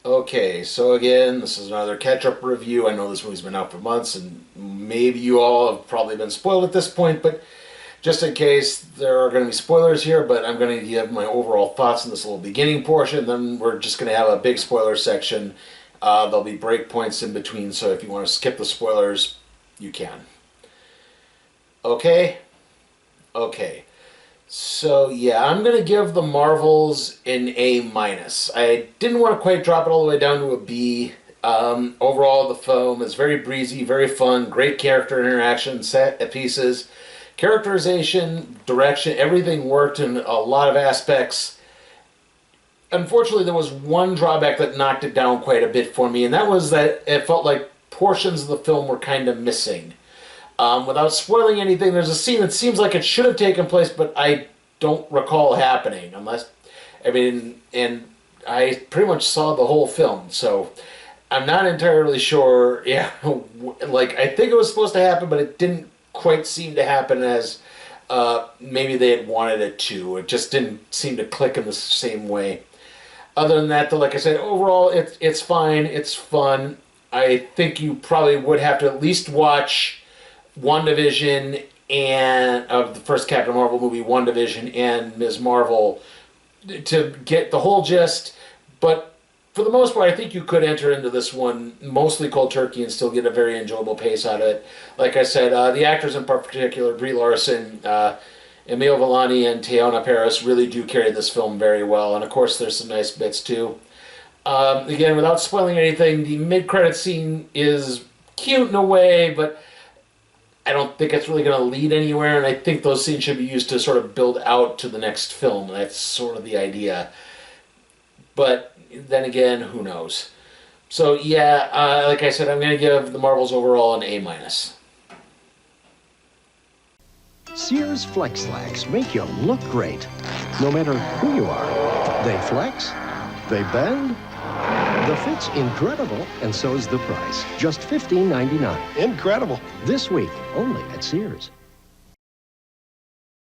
Okay, so again, this is another catch-up review. I know this movie's been out for months, and maybe you all have probably been spoiled at this point, but just in case, there are going to be spoilers here, but I'm going to give my overall thoughts in this little beginning portion. Then we're just going to have a big spoiler section. There'll be breakpoints in between, so if you want to skip the spoilers, you can. Okay? Okay. So yeah, I'm going to give the Marvels an A-. I didn't want to quite drop it all the way down to a B. Overall, the film is very breezy, very fun, great character interaction, set pieces, characterization, direction, everything worked in a lot of aspects. Unfortunately, there was one drawback that knocked it down quite a bit for me, and that was that it felt like portions of the film were kind of missing. Without spoiling anything, there's a scene that seems like it should have taken place, but I don't recall happening. And I pretty much saw the whole film, so I'm not entirely sure. Yeah, like I think it was supposed to happen, but it didn't quite seem to happen as maybe they had wanted it to. It just didn't seem to click in the same way. Other than that, though, like I said, overall it's fine. It's fun. I think you probably would have to at least watch WandaVision and of the first Captain Marvel movie, WandaVision and Ms. Marvel, to get the whole gist. But for the most part, I think you could enter into this one mostly cold turkey and still get a very enjoyable pace out of it. Like I said, the actors in particular, Brie Larson, Emile Villani, and Teyonah Parris really do carry this film very well. And of course, there's some nice bits too. Again, without spoiling anything, the mid-credit scene is cute in a way, but I don't think it's really going to lead anywhere, and I think those scenes should be used to sort of build out to the next film. That's sort of the idea. But then again, who knows? So yeah, like I said, I'm going to give the Marvels overall an A-. Sears Flex Slacks make you look great, no matter who you are. They flex, they bend, the fit's incredible, and so's the price. Just $15.99. Incredible. This week, only at Sears.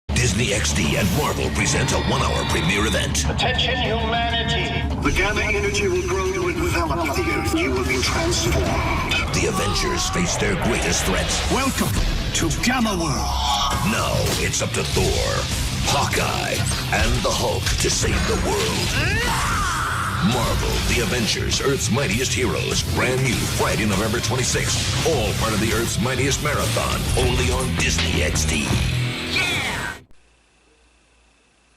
Disney XD and Marvel present a one-hour premiere event. Attention, humanity! The gamma energy will grow to envelop the Earth. You will be transformed. The Avengers face their greatest threats. Welcome to Gamma World. Now it's up to Thor, Hawkeye, and the Hulk to save the world. Marvel, The Avengers, Earth's Mightiest Heroes. Brand new Friday, November 26th. All part of the Earth's Mightiest Marathon. Only on Disney XD. Yeah!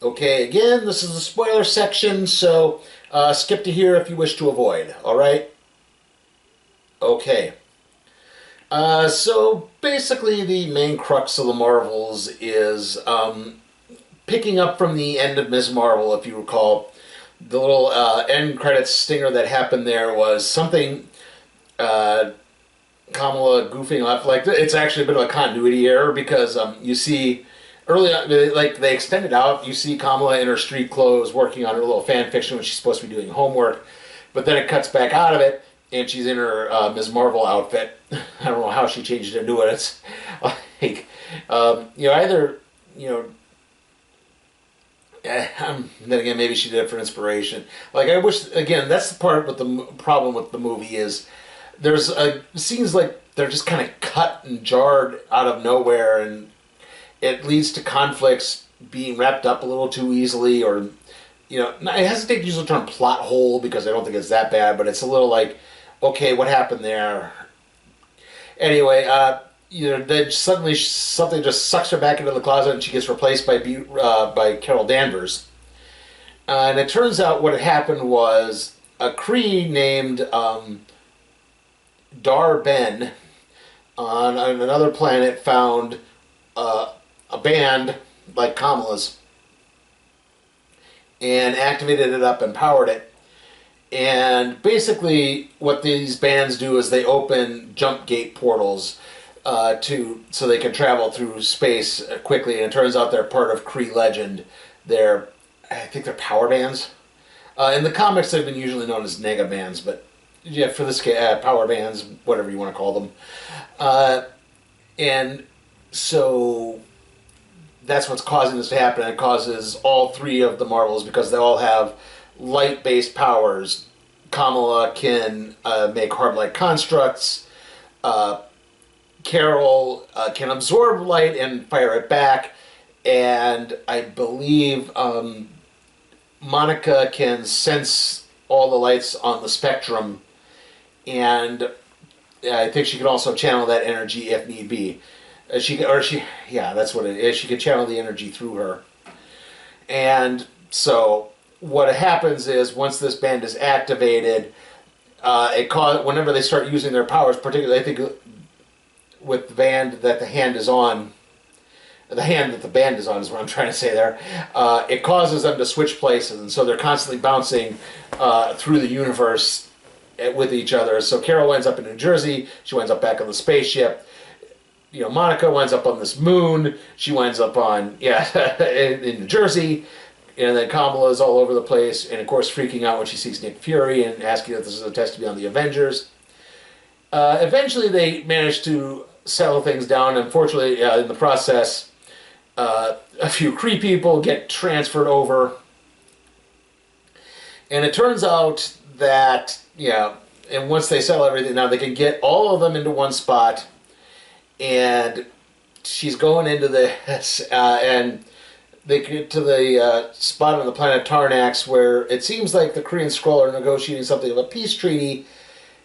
Okay, again, this is the spoiler section, so skip to here if you wish to avoid, alright? Okay. So basically the main crux of the Marvels is picking up from the end of Ms. Marvel, if you recall. The little end credits stinger that happened there was something Kamala goofing off. Like, it's actually a bit of a continuity error because you see early on, like they extended out, you see Kamala in her street clothes working on her little fan fiction when she's supposed to be doing homework, but then it cuts back out of it and she's in her Ms. Marvel outfit. I don't know how she changed into it. It's like, then again, maybe she did it for inspiration. Like, I wish, again, that's the part with the problem with the movie is there's scenes like they're just kind of cut and jarred out of nowhere, and it leads to conflicts being wrapped up a little too easily, or, I hesitate to use the term plot hole because I don't think it's that bad, but it's a little like, okay, what happened there? Anyway, then suddenly something just sucks her back into the closet and she gets replaced by Carol Danvers. And it turns out what had happened was a Kree named Dar Ben on another planet found a band like Kamala's and activated it up and powered it. And basically what these bands do is they open jump gate portals so they can travel through space quickly, and it turns out they're part of Kree legend. I think they're power bands. In the comics, they've been usually known as nega bands, but yeah, for this case, power bands, whatever you want to call them. And so that's what's causing this to happen. It causes all three of the Marvels, because they all have light-based powers, Kamala can make hard-light constructs. Carol can absorb light and fire it back. And I believe Monica can sense all the lights on the spectrum. And I think she can also channel that energy if need be. That's what it is. She can channel the energy through her. And so what happens is once this band is activated, whenever they start using their powers, particularly I think with the band that the hand is on, the hand that the band is on is what I'm trying to say there, it causes them to switch places, and so they're constantly bouncing through the universe with each other. So Carol winds up in New Jersey, she winds up back on the spaceship. Monica winds up on this moon, she winds up on, in New Jersey, and then Kamala is all over the place, and of course freaking out when she sees Nick Fury and asking if this is a test to be on the Avengers. Eventually they manage to settle things down. Unfortunately, in the process, a few Kree people get transferred over. And it turns out that, and once they settle everything down, they can get all of them into one spot. And she's going into this, and they get to the spot on the planet Tarnax where it seems like the Kree and Skrull are negotiating something of a peace treaty.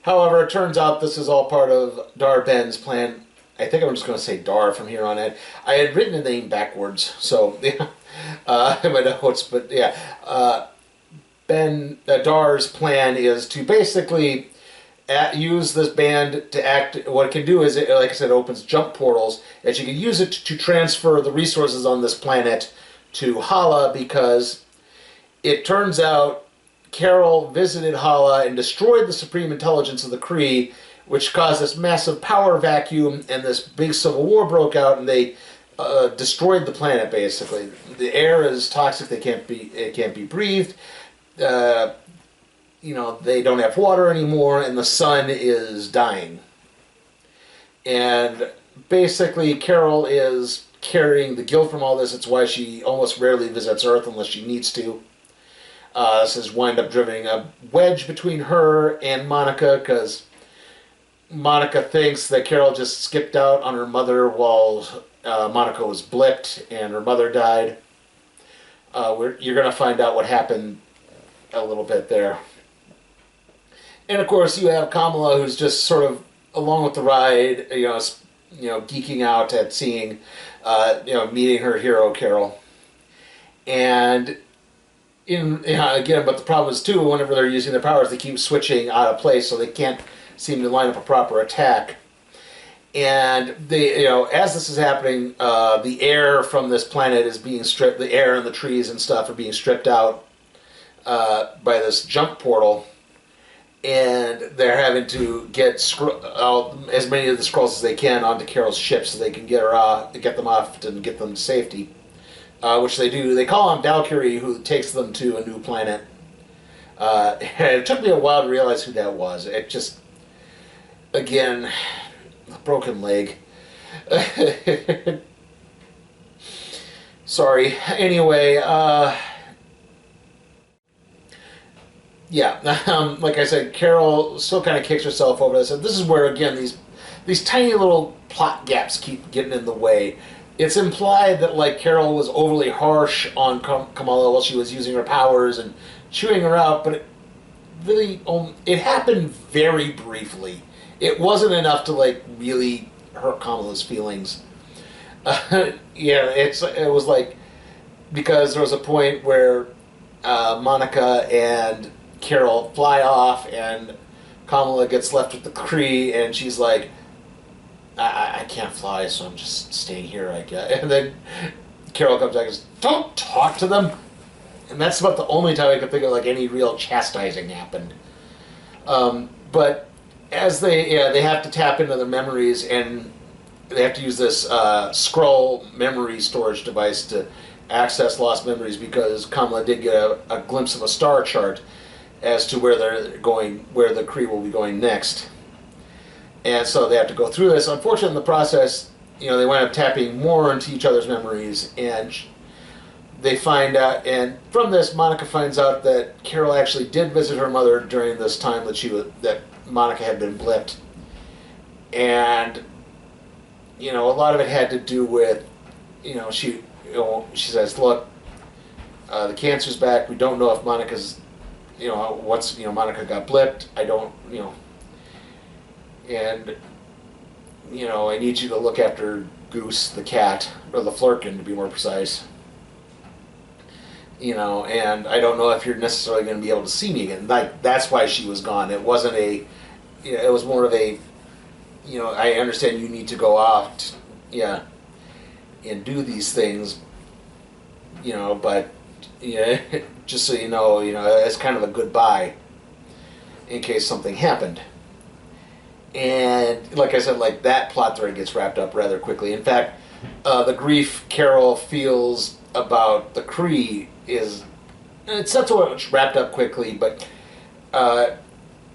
However, it turns out this is all part of Dar Ben's plan. I think I'm just going to say Dar from here on in. I had written the name backwards, so in my notes, but Dar's plan is to basically use this band to act. What it can do is, like I said, it opens jump portals, and she can use it to transfer the resources on this planet to Hala, because it turns out Carol visited Hala and destroyed the supreme intelligence of the Kree, which caused this massive power vacuum, and this big civil war broke out, and they destroyed the planet. Basically, the air is toxic; it can't be breathed. They don't have water anymore, and the sun is dying. And basically, Carol is carrying the guilt from all this. It's why she almost rarely visits Earth unless she needs to. This has wound up driving a wedge between her and Monica, because Monica thinks that Carol just skipped out on her mother while Monica was blipped and her mother died. You're going to find out what happened a little bit there. And of course, you have Kamala, who's just sort of along with the ride, geeking out at seeing, meeting her hero Carol. And but the problem is too, whenever they're using their powers, they keep switching out of place, so they can't seem to line up a proper attack. And they, as this is happening, the air from this planet is being stripped. The air and the trees and stuff are being stripped out by this jump portal. And they're having to get as many of the Skrulls as they can onto Carol's ship so they can get them off and get them to safety. Which they do. They call on Valkyrie, who takes them to a new planet. And it took me a while to realize who that was. It just, again, a broken leg. Sorry. Anyway, like I said, Carol still kind of kicks herself over this. And this is where, again, these tiny little plot gaps keep getting in the way. It's implied that, like, Carol was overly harsh on Kamala while she was using her powers and chewing her out, but it happened very briefly. It wasn't enough to, like, really hurt Kamala's feelings. It was like, because there was a point where Monica and Carol fly off, and Kamala gets left with the Kree, and she's like, I can't fly, so I'm just staying here, I guess. And then Carol comes back and says, don't talk to them. And that's about the only time I could think of, like, any real chastising happened. But as they have to tap into their memories, and they have to use this Skrull memory storage device to access lost memories, because Kamala did get a glimpse of a star chart as to where they're going, where the Kree will be going next. And so they have to go through this. Unfortunately, in the process, they wind up tapping more into each other's memories, and they find out, and from this, Monica finds out that Carol actually did visit her mother during this time that Monica had been blipped, and a lot of it had to do with, she says, look, the cancer's back. We don't know if Monica's, Monica got blipped. I don't, and I need you to look after Goose, the cat, or the Flerkan, to be more precise. And I don't know if you're necessarily going to be able to see me again. That's why she was gone. It wasn't it was more of a, I understand you need to go out, and do these things, but, just so you know, it's kind of a goodbye in case something happened. And like I said, like that plot thread gets wrapped up rather quickly. In fact, the grief Carol feels about the Kree it's not so much wrapped up quickly, but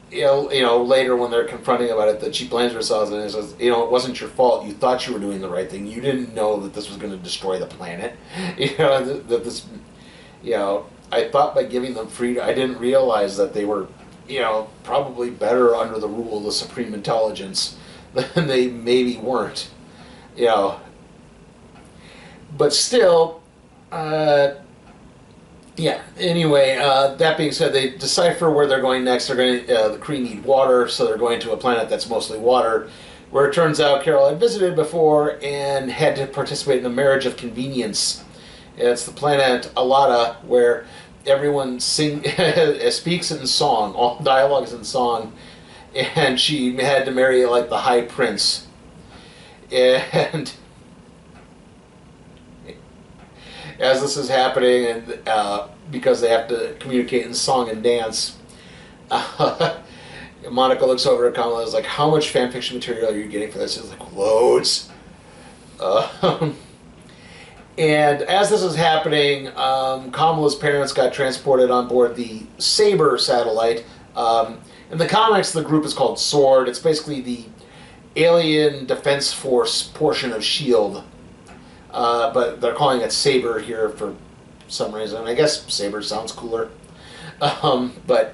later when they're confronting about it, that she blames herself and says, it wasn't your fault. You thought you were doing the right thing. You didn't know that this was going to destroy the planet. That this, I thought by giving them freedom, I didn't realize that they were, probably better under the rule of the Supreme Intelligence than they maybe weren't. But still, anyway, that being said, they decipher where they're going next. They're going the Kree need water, so they're going to a planet that's mostly water, where it turns out Carol had visited before and had to participate in a marriage of convenience. It's the planet Alada, where everyone speaks in song. All dialogue is in song, and she had to marry like the High Prince. And as this is happening, and because they have to communicate in song and dance, Monica looks over at Kamala and is like, how much fanfiction material are you getting for this? She's like, loads. And as this is happening, Kamala's parents got transported on board the Saber satellite. In the comics, the group is called SWORD. It's basically the Alien Defense Force portion of S.H.I.E.L.D., but they're calling it Saber here for some reason. I guess Saber sounds cooler. But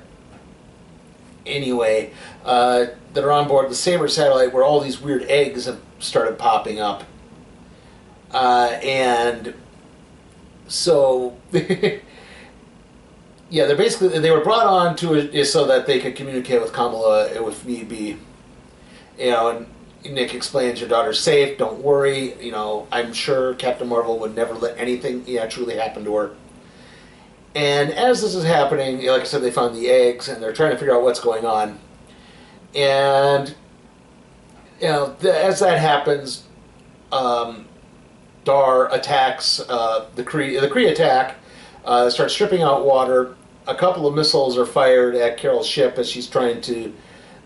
anyway, they're on board the Saber satellite, where all these weird eggs have started popping up. And so, they were brought on so that they could communicate with Kamala if need be. And Nick explains, your daughter's safe, don't worry. I'm sure Captain Marvel would never let anything truly happen to her. And as this is happening, like I said, they found the eggs, and they're trying to figure out what's going on. And, as that happens, Dar attacks the Kree. The Kree attack, start stripping out water. A couple of missiles are fired at Carol's ship as she's trying to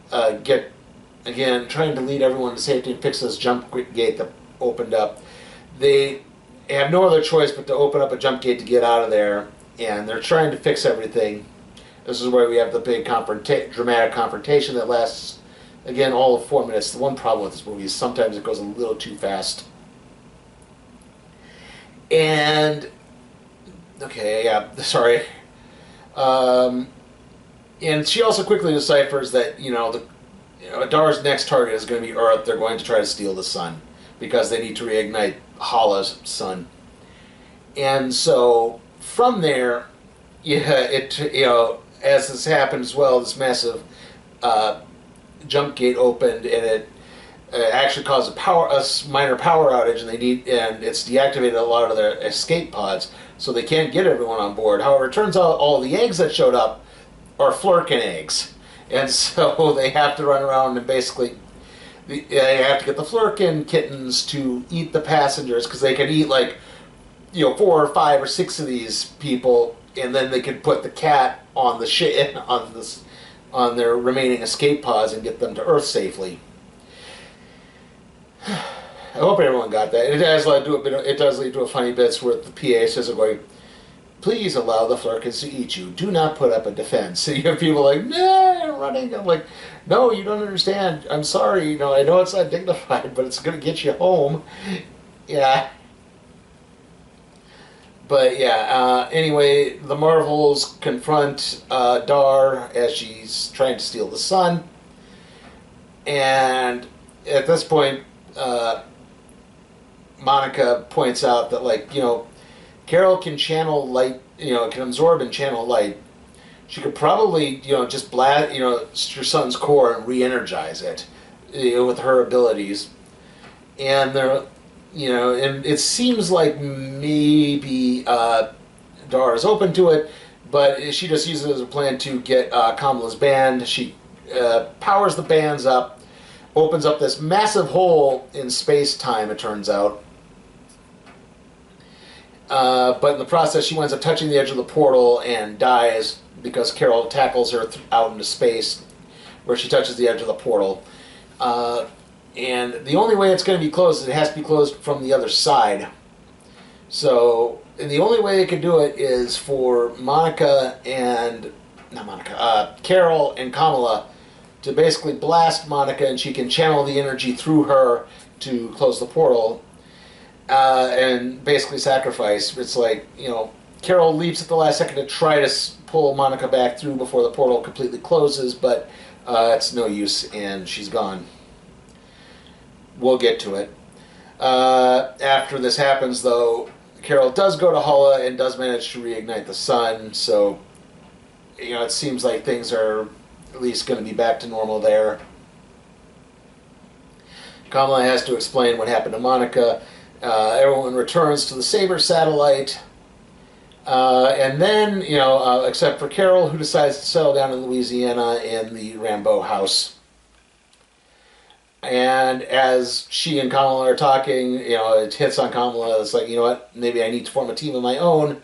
trying to lead everyone to safety and fix this jump gate that opened up. They have no other choice but to open up a jump gate to get out of there, and they're trying to fix everything. This is where we have the big dramatic confrontation that lasts, again, all of 4 minutes. The one problem with this movie is sometimes it goes a little too fast. And, sorry. And she also quickly deciphers that, Dar's next target is going to be Earth. They're going to try to steal the sun because they need to reignite Hala's sun. And so from there, as this happens, this massive jump gate opened, and it actually caused a minor power outage, and it's deactivated a lot of their escape pods, so they can't get everyone on board. However, it turns out all the eggs that showed up are Flerkan eggs, and so they have to run around and basically they have to get the Flerkan kittens to eat the passengers, because they can eat 4 or 5 or 6 of these people, and then they can put the cat on the on their remaining escape pods and get them to Earth safely. I hope everyone got that. It does lead to a funny bits where the PA says, going, please allow the Flerkans to eat you. Do not put up a defense. So you have people like, nah, I'm running. I'm like, no, you don't understand. I'm sorry. I know it's not dignified, but it's going to get you home. Yeah. But yeah, anyway, the Marvels confront Dar as she's trying to steal the sun. And at this point, Monica points out that, like, Carol can channel light, can absorb and channel light. She could probably, just blast, your son's core and re-energize it, with her abilities. And there, and it seems like maybe Dar is open to it, but she just uses it as a plan to get Kamala's band. She powers the bands up, opens up this massive hole in space-time, it turns out. But in the process, she winds up touching the edge of the portal and dies because Carol tackles her out into space where she touches the edge of the portal. And the only way it's going to be closed is it has to be closed from the other side. So, and the only way they could do it is for Carol and Kamala to basically blast Monica, and she can channel the energy through her to close the portal. And basically sacrifice. It's like, Carol leaps at the last second to try to pull Monica back through before the portal completely closes, but it's no use, and she's gone. We'll get to it. After this happens, though, Carol does go to Hala and does manage to reignite the sun, so, it seems like things are at least going to be back to normal there. Kamala has to explain what happened to Monica. Everyone returns to the Saber satellite. And then, except for Carol, who decides to settle down in Louisiana in the Rambeau house. And as she and Kamala are talking, it hits on Kamala. It's like, maybe I need to form a team of my own.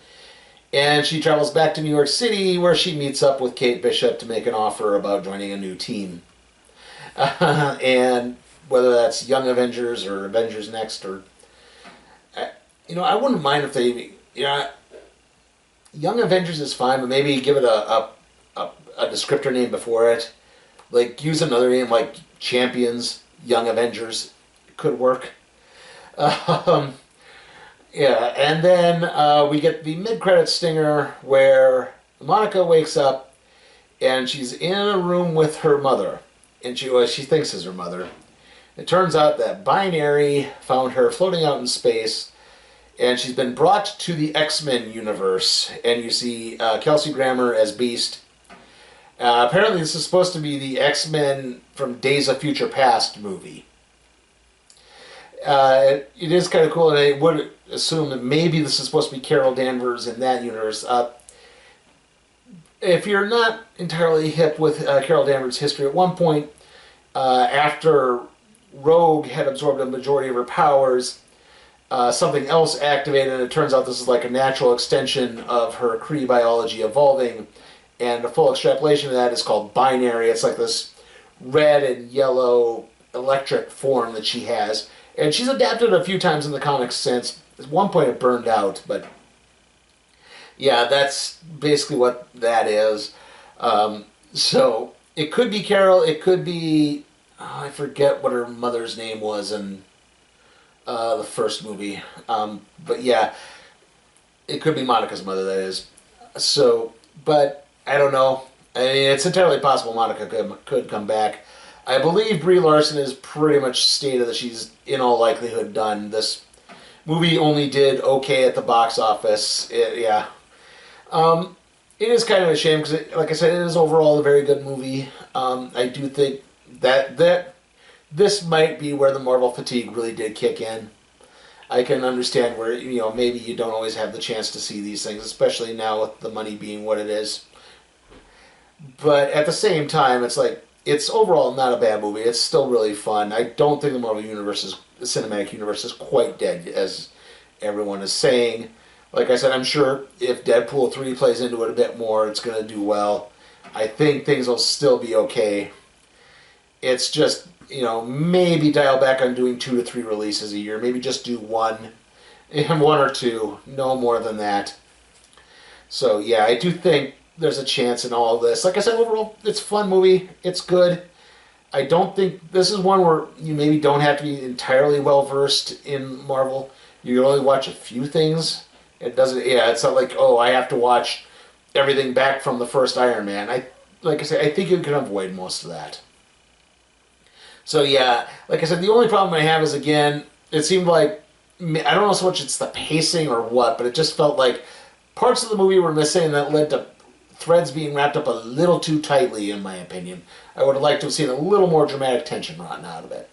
And she travels back to New York City, where she meets up with Kate Bishop to make an offer about joining a new team. And whether that's Young Avengers or Avengers Next, or... I wouldn't mind if they... Young Avengers is fine, but maybe give it a descriptor name before it. Like, use another name like Champions, Young Avengers. Could work. And then we get the mid-credit stinger where Monica wakes up and she's in a room with her mother. And she thinks is her mother. It turns out that Binary found her floating out in space, and she's been brought to the X-Men universe. And you see Kelsey Grammer as Beast. Apparently this is supposed to be the X-Men from Days of Future Past movie. It is kind of cool, and I would assume that maybe this is supposed to be Carol Danvers in that universe. If you're not entirely hip with Carol Danvers' history, at one point, after Rogue had absorbed a majority of her powers, something else activated, and it turns out this is like a natural extension of her Kree biology evolving, and a full extrapolation of that is called Binary. It's like this red and yellow electric form that she has, and she's adapted a few times in the comics since. At one point it burned out, but yeah, that's basically what that is. So it could be Carol, it could be... I forget what her mother's name was in the first movie. But yeah, it could be Monica's mother, that is. So, but I don't know. I mean, it's entirely possible Monica could come back. I believe Brie Larson is pretty much stated that she's in all likelihood done. This movie only did okay at the box office. It is kind of a shame because, like I said, it is overall a very good movie. I do think that this might be where the Marvel fatigue really did kick in. I can understand where, maybe you don't always have the chance to see these things, especially now with the money being what it is. But at the same time, it's like, it's overall not a bad movie. It's still really fun. I don't think the Marvel the cinematic universe is quite dead, as everyone is saying. Like I said, I'm sure if Deadpool 3 plays into it a bit more, it's going to do well. I think things will still be okay. It's just, maybe dial back on doing 2 to 3 releases a year. Maybe just do one or two. No more than that. So, yeah, I do think there's a chance in all of this. Like I said, overall, it's a fun movie. It's good. I don't think... This is one where you maybe don't have to be entirely well-versed in Marvel. You can only watch a few things It doesn't. Yeah, it's not like, oh, I have to watch everything back from the first Iron Man. Like I said, I think you can avoid most of that. So yeah, like I said, the only problem I have is, again, it seemed like, I don't know so much it's the pacing or what, but it just felt like parts of the movie were missing, and that led to threads being wrapped up a little too tightly, in my opinion. I would have liked to have seen a little more dramatic tension rotten out of it.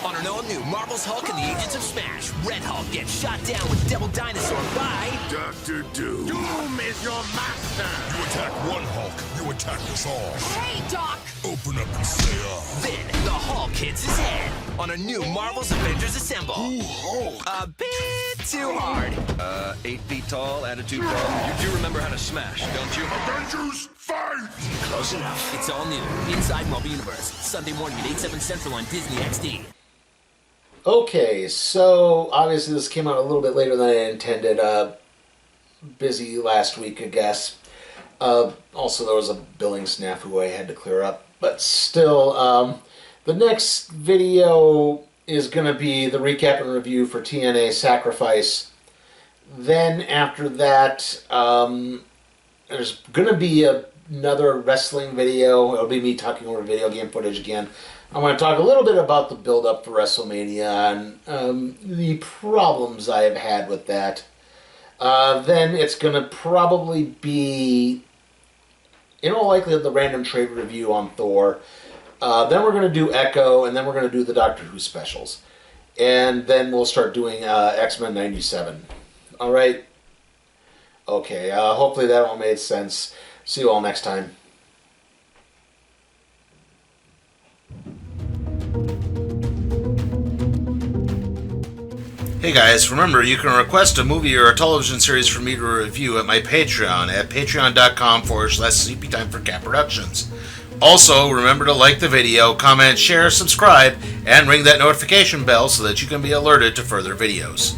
On an all-new Marvel's Hulk and the Agents of Smash, Red Hulk gets shot down with Devil Dinosaur by Dr. Doom. Doom is your master. You attack one Hulk, you attack us all. Hey, Doc! Open up and say, Then the Hulk hits his head on a new Marvel's Avengers Assemble. Ooh, Hulk. A bit too hard. 8 feet tall, attitude bomb. You do remember how to smash, don't you? Avengers, fight! Close enough. It's all new. Inside Marvel Universe. Sunday morning at 8, 7 Central on Disney XD. Okay, so obviously this came out a little bit later than I intended. Busy last week, I guess. Also, there was a billing snafu I had to clear up. But still, the next video is going to be the recap and review for TNA Sacrifice. Then after that, there's going to be another wrestling video. It'll be me talking over video game footage again. I want to talk a little bit about the build-up for WrestleMania and the problems I have had with that. Then it's going to probably be, in all likelihood, the random trade review on Thor. Then we're going to do Echo, and then we're going to do the Doctor Who specials. And then we'll start doing X-Men 97. All right? Okay, hopefully that all made sense. See you all next time. Hey guys, remember you can request a movie or a television series for me to review at my Patreon at patreon.com/CPTime for Cat Productions. Also, remember to like the video, comment, share, subscribe, and ring that notification bell so that you can be alerted to further videos.